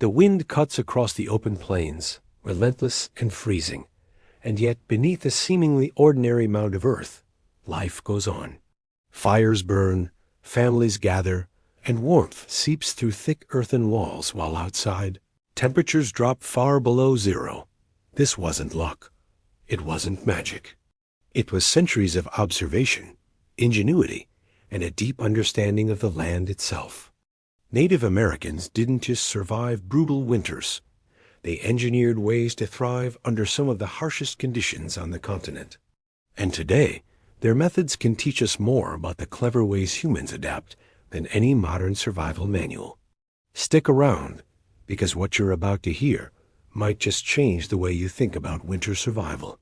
The wind cuts across the open plains, relentless and freezing, and yet beneath a seemingly ordinary mound of earth, life goes on. Fires burn, families gather, and warmth seeps through thick earthen walls, while outside, temperatures drop far below zero. This wasn't luck. It wasn't magic. It was centuries of observation, ingenuity, and a deep understanding of the land itself. Native Americans didn't just survive brutal winters. They engineered ways to thrive under some of the harshest conditions on the continent. And today, their methods can teach us more about the clever ways humans adapt than any modern survival manual. Stick around, because what you're about to hear might just change the way you think about winter survival.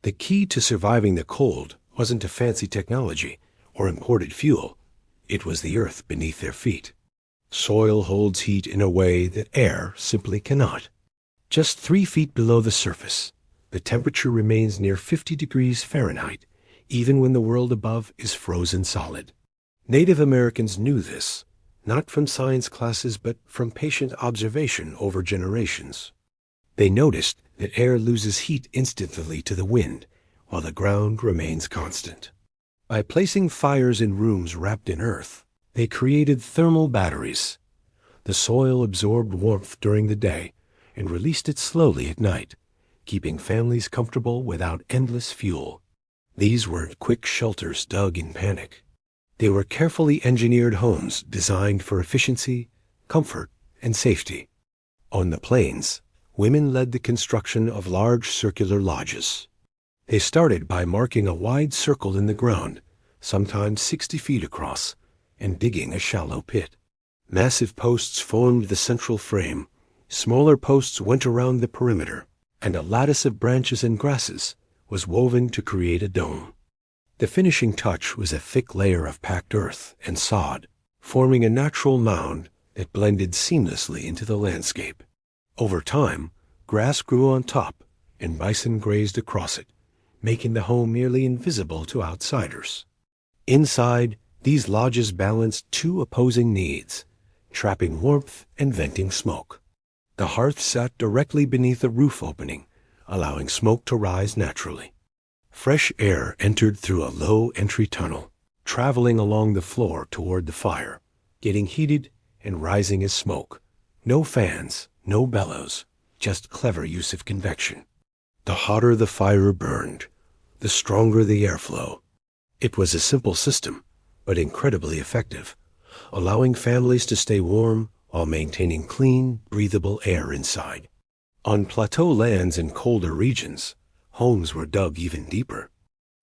The key to surviving the cold wasn't a fancy technology or imported fuel. It was the earth beneath their feet. Soil holds heat in a way that air simply cannot. Just 3 feet below the surface, the temperature remains near 50 degrees Fahrenheit, even when the world above is frozen solid. Native Americans knew this, not from science classes but from patient observation over generations. They noticed that air loses heat instantly to the wind, while the ground remains constant. By placing fires in rooms wrapped in earth, they created thermal batteries. The soil absorbed warmth during the day and released it slowly at night, keeping families comfortable without endless fuel. These weren't quick shelters dug in panic. They were carefully engineered homes designed for efficiency, comfort, and safety. On the plains, women led the construction of large circular lodges. They started by marking a wide circle in the ground, sometimes 60 feet across, and digging a shallow pit. Massive posts formed the central frame. Smaller posts went around the perimeter, and a lattice of branches and grasses was woven to create a dome. The finishing touch was a thick layer of packed earth and sod, forming a natural mound that blended seamlessly into the landscape. Over time, grass grew on top, and bison grazed across it, making the home nearly invisible to outsiders. Inside, these lodges balanced 2 opposing needs, trapping warmth and venting smoke. The hearth sat directly beneath a roof opening, allowing smoke to rise naturally. Fresh air entered through a low entry tunnel, traveling along the floor toward the fire, getting heated and rising as smoke. No fans, no bellows, just clever use of convection. The hotter the fire burned, the stronger the airflow. It was a simple system, but incredibly effective, allowing families to stay warm while maintaining clean, breathable air inside. On plateau lands in colder regions, homes were dug even deeper.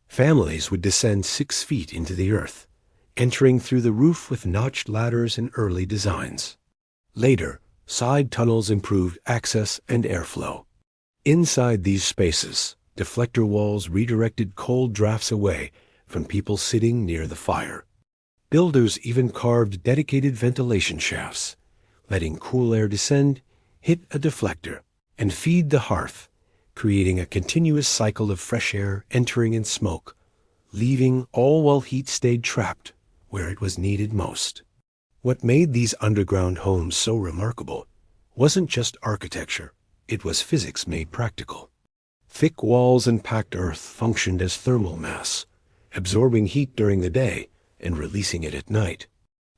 Families would descend 6 feet into the earth, entering through the roof with notched ladders and early designs. Later, side tunnels improved access and airflow. Inside these spaces, deflector walls redirected cold drafts away from people sitting near the fire. Builders even carved dedicated ventilation shafts, letting cool air descend, hit a deflector, and feed the hearth, creating a continuous cycle of fresh air entering and smoke, leaving all while heat stayed trapped where it was needed most. What made these underground homes so remarkable wasn't just architecture, it was physics made practical. Thick walls and packed earth functioned as thermal mass, absorbing heat during the day and releasing it at night.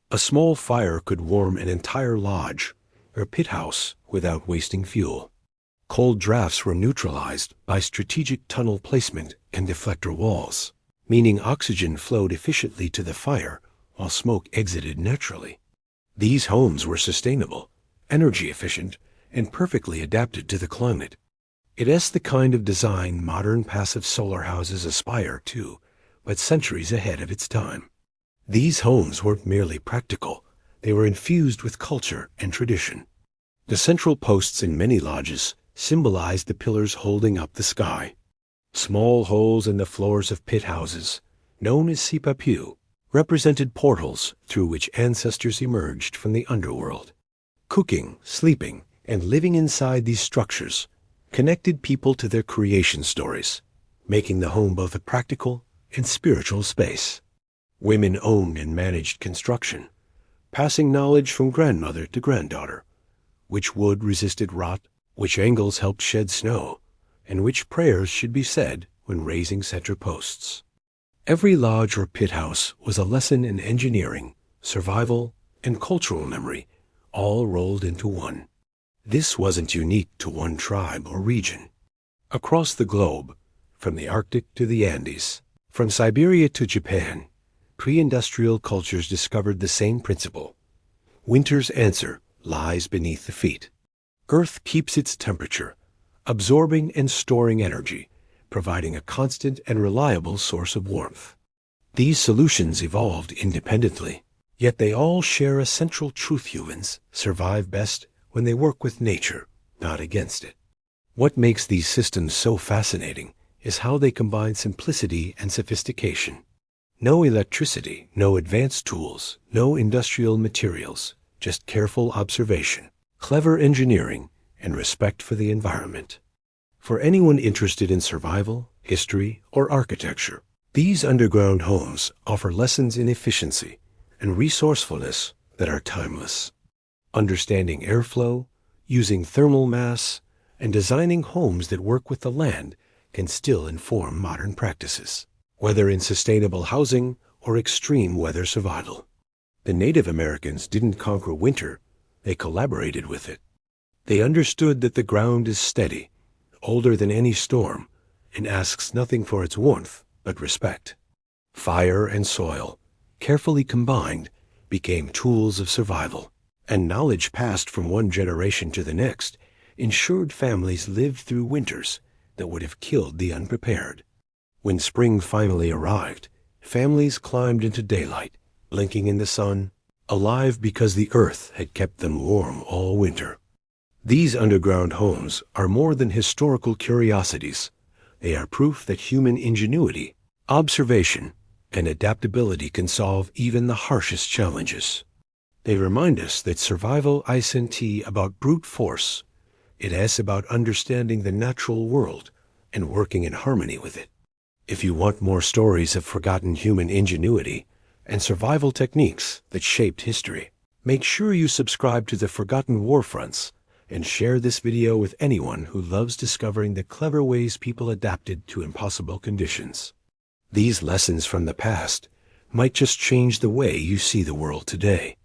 A small fire could warm an entire lodge or pit house without wasting fuel. Cold drafts were neutralized by strategic tunnel placement and deflector walls, meaning oxygen flowed efficiently to the fire while smoke exited naturally. These homes were sustainable, energy efficient, and perfectly adapted to the climate. It is the kind of design modern passive solar houses aspire to, but centuries ahead of its time. These homes weren't merely practical, they were infused with culture and tradition. The central posts in many lodges symbolized the pillars holding up the sky. Small holes in the floors of pit houses, known as sipapu, represented portals through which ancestors emerged from the underworld. Cooking, sleeping, and living inside these structures connected people to their creation stories, making the home both a practical and spiritual space. Women owned and managed construction, passing knowledge from grandmother to granddaughter, which wood resisted rot, which angles helped shed snow, and which prayers should be said when raising center posts. Every lodge or pit house was a lesson in engineering, survival, and cultural memory, all rolled into one. This wasn't unique to one tribe or region. Across the globe, from the Arctic to the Andes, from Siberia to Japan, pre-industrial cultures discovered the same principle. Winter's answer lies beneath the feet. Earth keeps its temperature, absorbing and storing energy, providing a constant and reliable source of warmth. These solutions evolved independently, yet they all share a central truth: humans survive best when they work with nature, not against it. What makes these systems so fascinating is how they combine simplicity and sophistication. No electricity, no advanced tools, no industrial materials, just careful observation, clever engineering, and respect for the environment. For anyone interested in survival, history, or architecture, these underground homes offer lessons in efficiency and resourcefulness that are timeless. Understanding airflow, using thermal mass, and designing homes that work with the land can still inform modern practices, whether in sustainable housing or extreme weather survival. The Native Americans didn't conquer winter, they collaborated with it. They understood that the ground is steady, older than any storm, and asks nothing for its warmth but respect. Fire and soil, carefully combined, became tools of survival, and knowledge passed from one generation to the next ensured families lived through winters that would have killed the unprepared. When spring finally arrived, families climbed into daylight, blinking in the sun, alive because the earth had kept them warm all winter. These underground homes are more than historical curiosities. They are proof that human ingenuity, observation, and adaptability can solve even the harshest challenges. They remind us that survival isn't about brute force. It is about understanding the natural world and working in harmony with it. If you want more stories of forgotten human ingenuity and survival techniques that shaped history, make sure you subscribe to the Forgotten Warfronts and share this video with anyone who loves discovering the clever ways people adapted to impossible conditions. These lessons from the past might just change the way you see the world today.